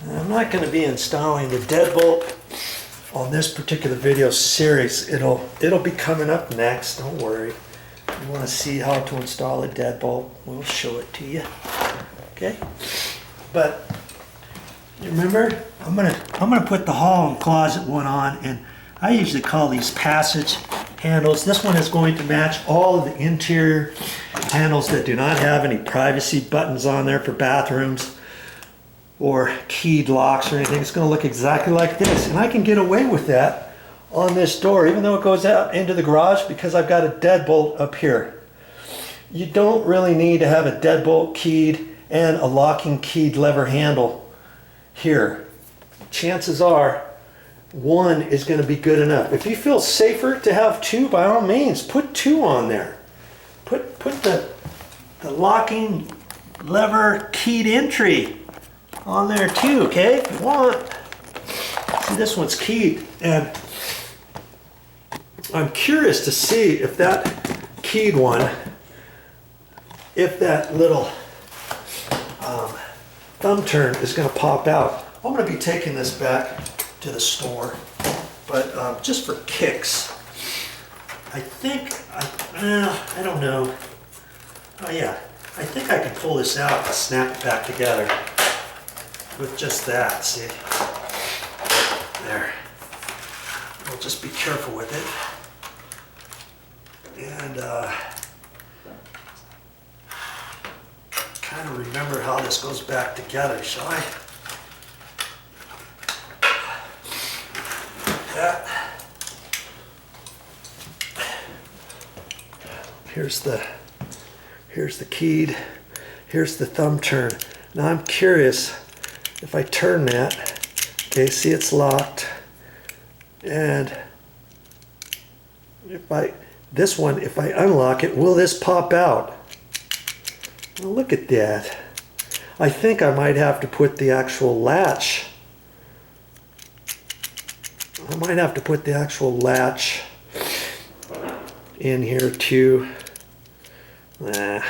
I'm not going to be installing the deadbolt on this particular video series. It'll be coming up next, don't worry. If you want to see how to install a deadbolt, we'll show it to you. Okay? But you remember, I'm gonna put the hall and closet one on, and I usually call these passage handles. This one is going to match all of the interior handles that do not have any privacy buttons on there for bathrooms or keyed locks or anything. It's going to look exactly like this, and I can get away with that on this door, even though it goes out into the garage, because I've got a deadbolt up here. You don't really need to have a deadbolt keyed and a locking keyed lever handle here. Chances are one is going to be good enough. If you feel safer to have two, by all means, put two on there. Put the locking lever keyed entry on there too, okay? If you want. See, this one's keyed, and I'm curious to see if that keyed one, if that little thumb turn is going to pop out. I'm going to be taking this back to the store, but just for kicks, I think, I don't know. Oh yeah, I think I can pull this out and snap it back together with just that, see? There. We'll just be careful with it. And kind of remember how this goes back together, shall I? That. Here's the keyed, here's the thumb turn. Now I'm curious if I turn that, okay, see it's locked, and if I unlock it, will this pop out? Well, look at that. I think I might have to put the actual latch. I might have to put the actual latch in here too. Nah, I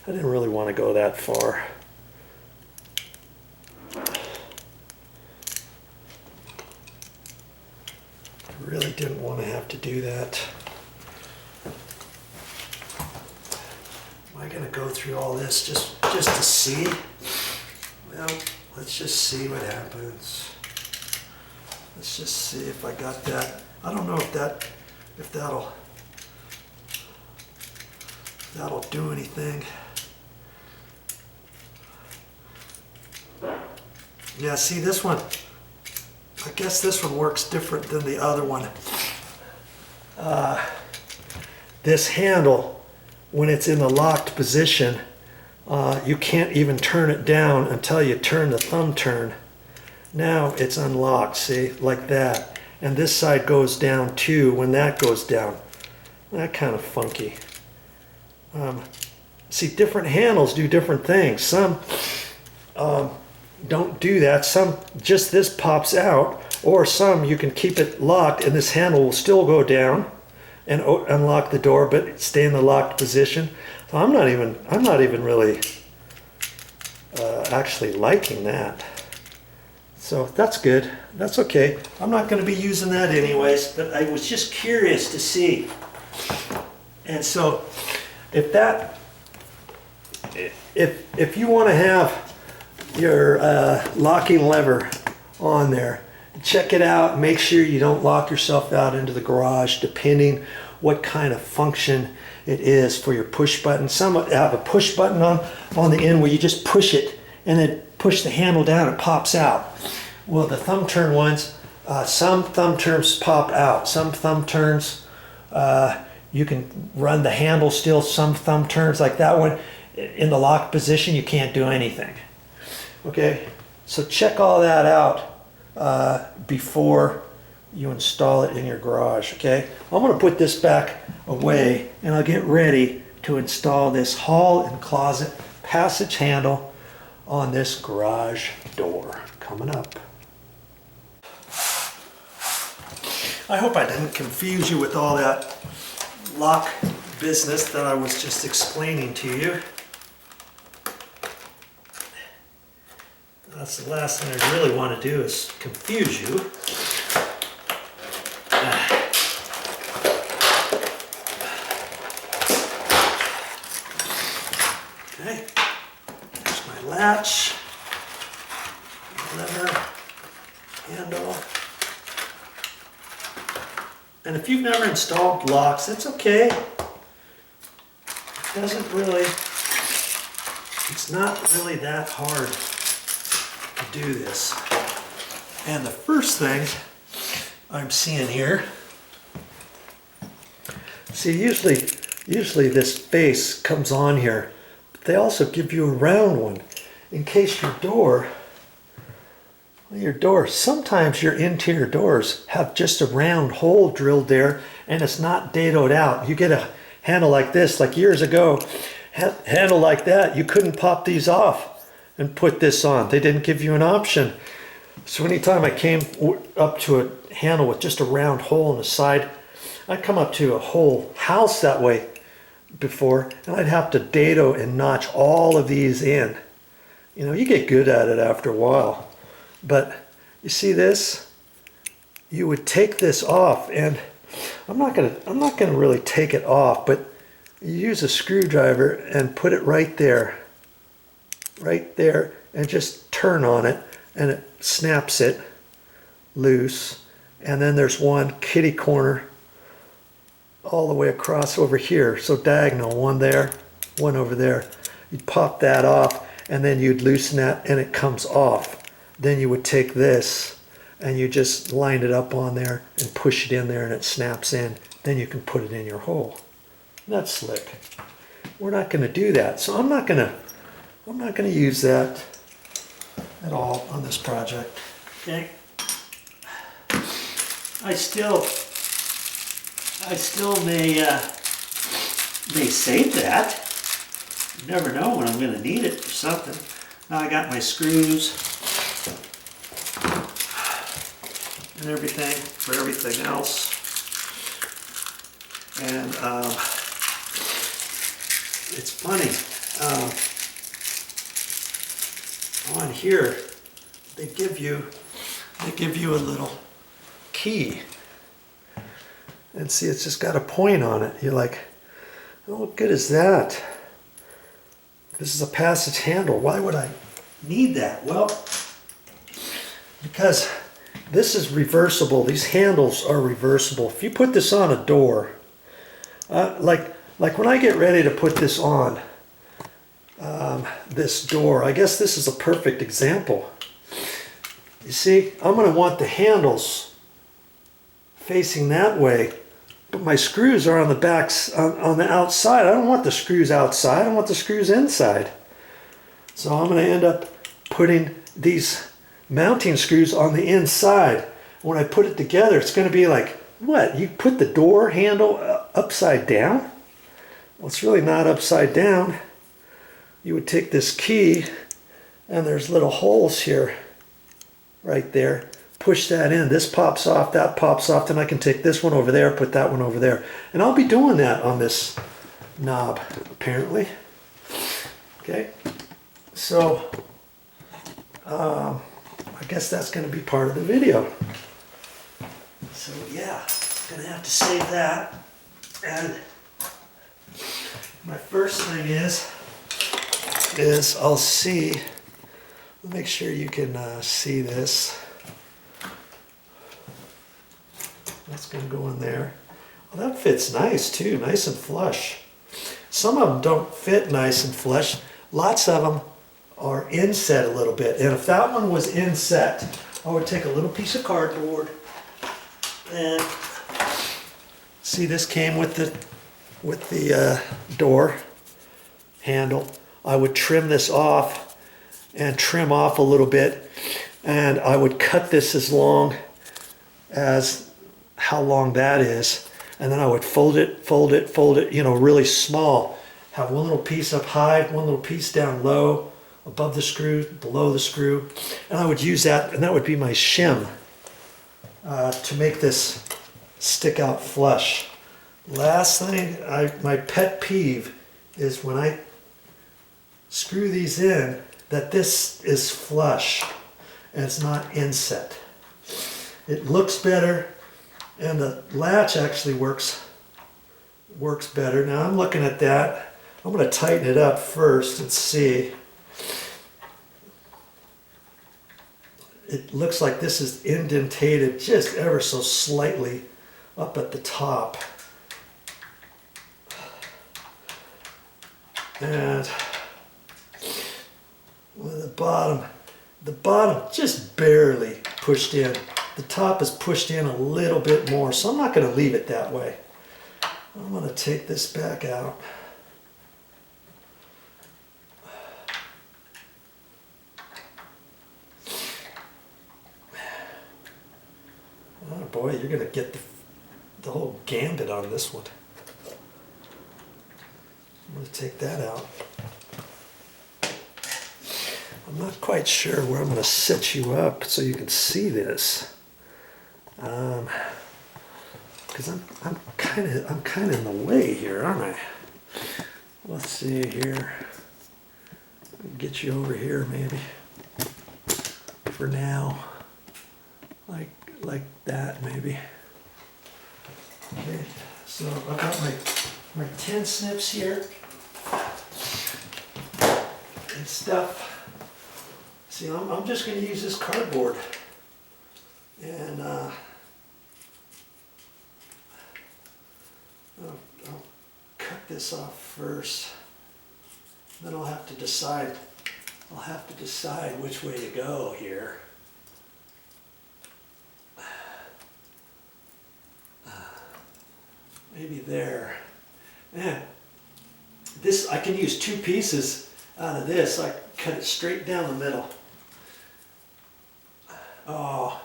didn't really want to go that far. I really didn't want to have to do that. Am I going to go through all this just to see? Well, let's just see what happens. Let's just see if I got that. I don't know if that'll do anything. Yeah, see this one, I guess this one works different than the other one. This handle, when it's in the locked position, you can't even turn it down until you turn the thumb turn. Now it's unlocked, see, like that. And this side goes down too when that goes down. That kind of funky. See, different handles do different things. Some don't do that. Some, just this pops out, or some you can keep it locked and this handle will still go down and unlock the door, but stay in the locked position. So I'm not even really actually liking that. So that's good. That's okay. I'm not going to be using that anyways, but I was just curious to see. And so if you want to have your locking lever on there, check it out. Make sure you don't lock yourself out into the garage, depending what kind of function it is for your push button. Some have a push button on the end where you just push it and then push the handle down, it pops out. Well, the thumb turn ones, some thumb turns pop out. Some thumb turns, you can run the handle still. Some thumb turns, like that one, in the locked position, you can't do anything. Okay, so check all that out before you install it in your garage, okay? I'm gonna put this back away and I'll get ready to install this hall and closet passage handle on this garage door coming up. I hope I didn't confuse you with all that lock business that I was just explaining to you. That's the last thing I really want to do is confuse you. Okay, there's my latch, lever, handle. And if you've never installed locks, it's okay. It doesn't really, it's not really that hard to do this. And the first thing I'm seeing here, see, usually this face comes on here, but they also give you a round one in case your door, sometimes your interior doors have just a round hole drilled there and it's not dadoed out. You get a handle like this, like years ago, handle like that, you couldn't pop these off and put this on. They didn't give you an option. So anytime I came up to a handle with just a round hole in the side, I'd come up to a whole house that way before, and I'd have to dado and notch all of these in. You know, you get good at it after a while. But you see this? You would take this off, and I'm not gonna really take it off, but you use a screwdriver and put it right there, and just turn on it, and it snaps it loose. And then there's one kitty corner all the way across over here, so diagonal, one there, one over there. You'd pop that off, and then you'd loosen that, and it comes off. Then you would take this and you just line it up on there and push it in there and it snaps in. Then you can put it in your hole. That's slick. We're not going to do that. So I'm not going to use that at all on this project. Okay. I still may save that. You never know when I'm going to need it for something. Now I got my screws and everything for everything else. And it's funny, on here they give you a little key, and see, it's just got a point on it. You're like, oh, what good is that? This is a passage handle. Why would I need that? Well, because this is reversible. These handles are reversible. If you put this on a door, like when I get ready to put this on this door, I guess this is a perfect example. You see, I'm going to want the handles facing that way, but my screws are on the backs, on the outside. I don't want the screws outside. I want the screws inside. So I'm going to end up putting these mounting screws on the inside. When I put it together, it's going to be like, what? You put the door handle upside down? Well, it's really not upside down. You would take this key, and there's little holes here, right there. Push that in. This pops off, that pops off. Then I can take this one over there, put that one over there. And I'll be doing that on this knob, apparently. Okay. So, I guess that's going to be part of the video. So yeah, I'm going to have to save that. And my first thing is I'll see, make sure you can see this. That's going to go in there. Well, that fits nice too, nice and flush. Some of them don't fit nice and flush. Lots of them are inset a little bit. And if that one was inset, I would take a little piece of cardboard and see, this came with the door handle. I would trim this off and trim off a little bit, and I would cut this as long as how long that is, and then I would fold it, you know, really small. Have one little piece up high, one little piece down low, above the screw, below the screw, and I would use that, and that would be my shim to make this stick out flush. Last thing, my pet peeve is when I screw these in, that this is flush and it's not inset. It looks better, and the latch actually works better. Now I'm looking at that. I'm going to tighten it up first and see. It looks like this is indentated just ever so slightly up at the top. And with the bottom just barely pushed in. The top is pushed in a little bit more, so I'm not going to leave it that way. I'm going to take this back out. Oh boy, you're going to get the whole gambit on this one. I'm going to take that out. I'm not quite sure where I'm going to set you up so you can see this. Because I'm kind of in the way here, aren't I? Let's see here. Get you over here maybe. For now, like that maybe. Okay, so I've got my 10 snips here and stuff. See, I'm just going to use this cardboard, and I'll cut this off first. Then I'll have to decide. Which way to go here. Maybe there. Man, this I can use 2 pieces out of this. I cut it straight down the middle. Oh,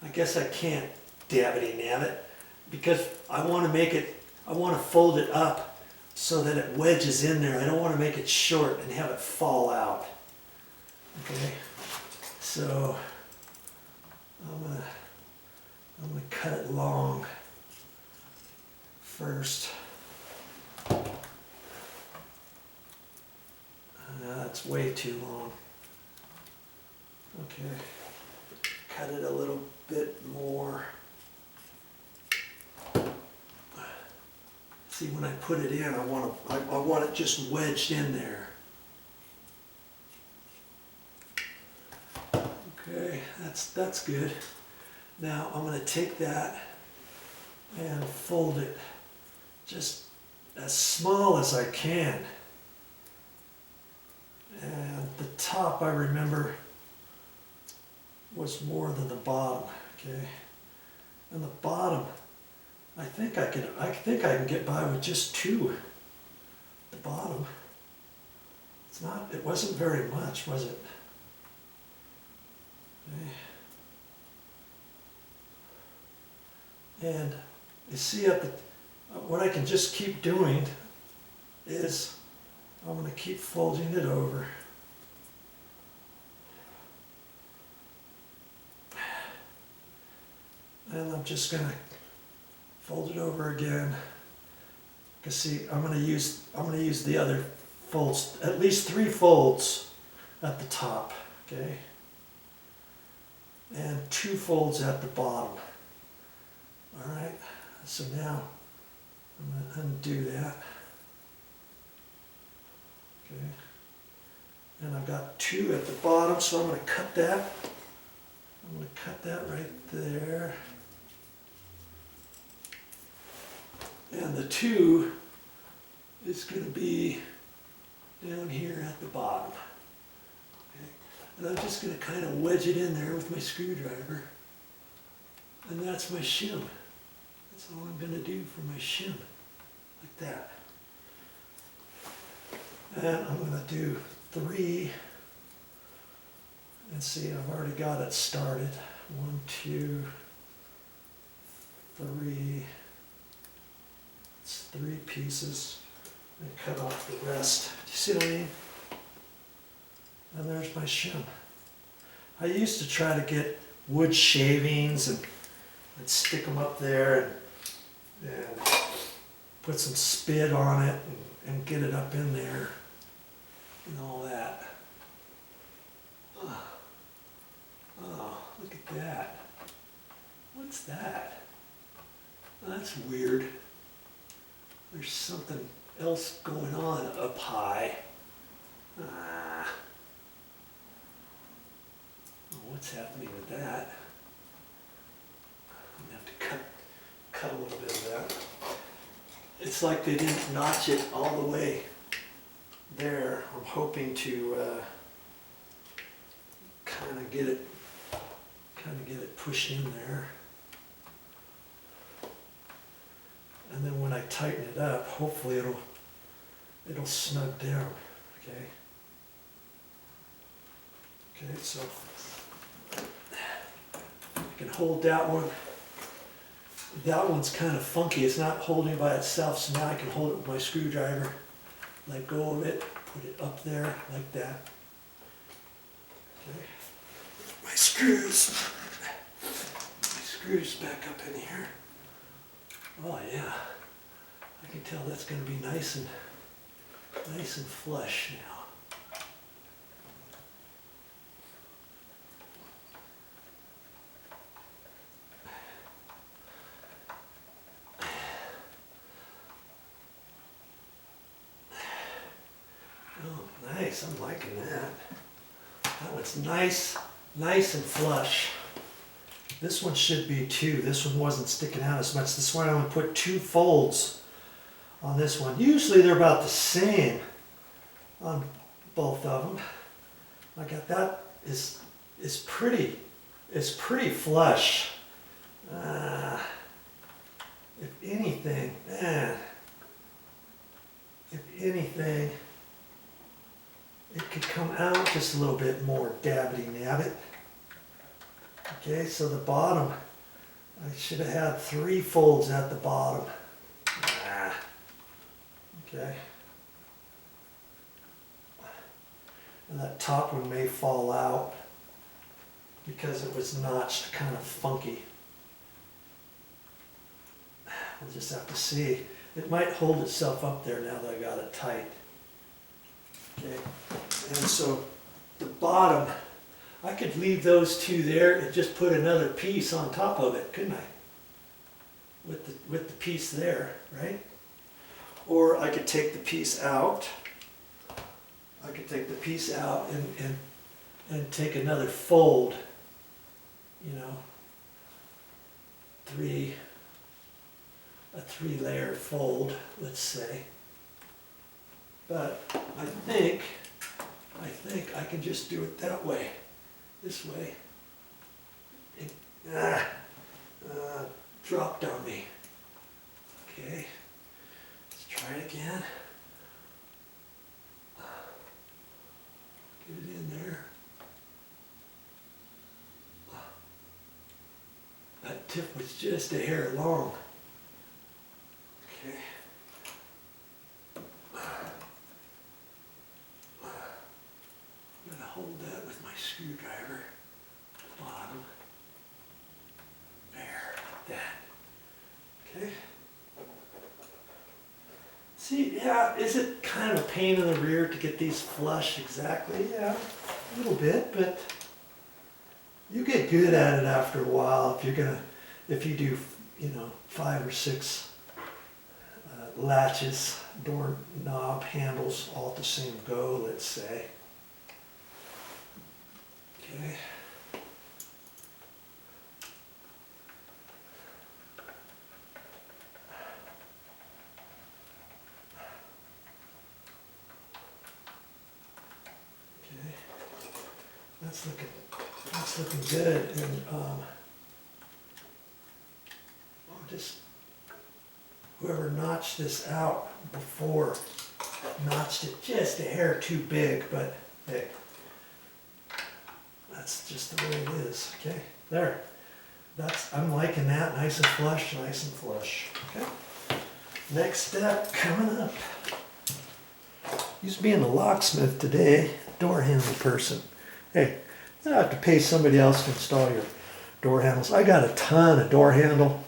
I guess I can't dabbity nab it because I want to fold it up so that it wedges in there. I don't want to make it short and have it fall out. Okay, so I'm gonna cut it long first. That's way too long. Okay, cut it a little bit more. See, when I put it in, I want it just wedged in there. Okay, that's good. Now I'm going to take that and fold it just as small as I can. And the top, I remember, was more than the bottom. Okay, and the bottom, I think I can get by with just 2. The bottom. It wasn't very much, was it? Okay. And you see what I can just keep doing is I'm going to keep folding it over. And I'm just going to fold it over again. Because see, I'm going to use the other folds, at least 3 folds at the top, okay? And 2 folds at the bottom. All right, so now I'm going to undo that. Okay, and I've got 2 at the bottom, so I'm going to cut that. I'm going to cut that right there. And the 2 is going to be down here at the bottom. Okay. And I'm just going to kind of wedge it in there with my screwdriver. And that's my shim. That's all I'm going to do for my shim. Like that. And I'm going to do 3. And see, I've already got it started. 1, 2, 3. It's 3 pieces. And cut off the rest. Do you see what I mean? And there's my shim. I used to try to get wood shavings and stick them up there and put some spit on it and get it up in there and all that. that? That's weird. There's something else going on up high. What's happening with that? I'm gonna have to cut a little bit of that. It's like they didn't notch it all the way there. I'm hoping to kind of get it pushed in there. And then when I tighten it up, hopefully it'll snug down. Okay. Okay, so I can hold that one. That one's kind of funky. It's not holding by itself, so now I can hold it with my screwdriver. Let go of it, put it up there like that. Okay. My screws back up in here. Oh yeah, I can tell that's going to be nice and flush now. Oh, nice. I'm liking that. That one's nice and flush. This one should be too. This one wasn't sticking out as much. This one I'm going to put 2 folds on this one. Usually they're about the same on both of them. I got that is pretty flush. If anything, it could come out just a little bit more dabbity-nabbit. Okay, so the bottom, I should have had 3 folds at the bottom. Okay. And that top one may fall out because it was notched kind of funky. We'll just have to see. It might hold itself up there now that I got it tight. Okay, and so the bottom, I could leave those 2 there and just put another piece on top of it, couldn't I? With the piece there, right? Or I could take the piece out. I could take the piece out and take another fold, you know, a 3-layer fold, let's say. But I think I can just do it that way, this way. It dropped on me. Okay, let's try it again. Get it in there. That tip was just a hair long. Okay. I'm going to hold that with my screwdriver. Bottom. There. Like that. Okay. See, yeah, is it kind of a pain in the rear to get these flush exactly? Yeah, a little bit, but you get good at it after a while if you do, you know, 5 or 6 latches, door knob handles all at the same go, let's say. Okay. That's looking good, and whoever notched this out before notched it just a hair too big, but hey, that's just the way it is. Okay, there. I'm liking that, nice and flush, nice and flush. Okay. Next step coming up. Used to be in the locksmith today, door handle person. Hey, you don't have to pay somebody else to install your door handles. I got a ton of door handle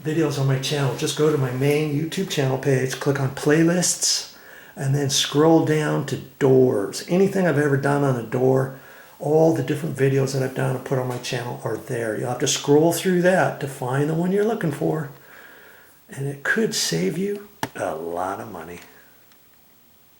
videos on my channel. Just go to my main YouTube channel page, click on playlists, and then scroll down to doors. Anything I've ever done on a door, All the different videos that I've done and put on my channel are there. You'll have to scroll through that to find the one you're looking for. And it could save you a lot of money.